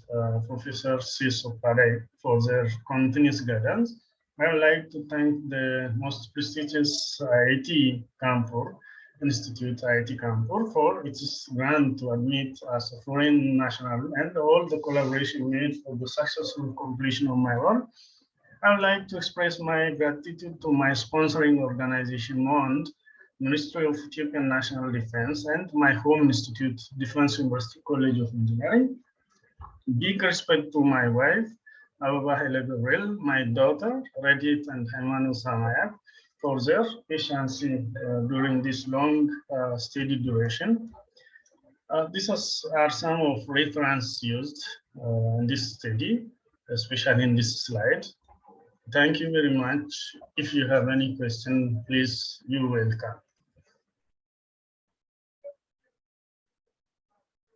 Speaker 1: Professor Sis Opadai for their continuous guidance. I would like to thank the most prestigious IIT Kanpur Institute, IIT Kanpur, for its grant to admit as a foreign national and all the collaboration made for the successful completion of my work. I would like to express my gratitude to my sponsoring organization, MOND, Ministry of Ethiopian National Defense, and my home institute, Defense University College of Engineering. Big respect to my wife, Ababa Haile Gabriel, my daughter, Radit and Haimanu Samaya, for their patience during this long study duration. These are some of references used in this study, especially in this slide. Thank you very much. If you have any question, please, you're welcome.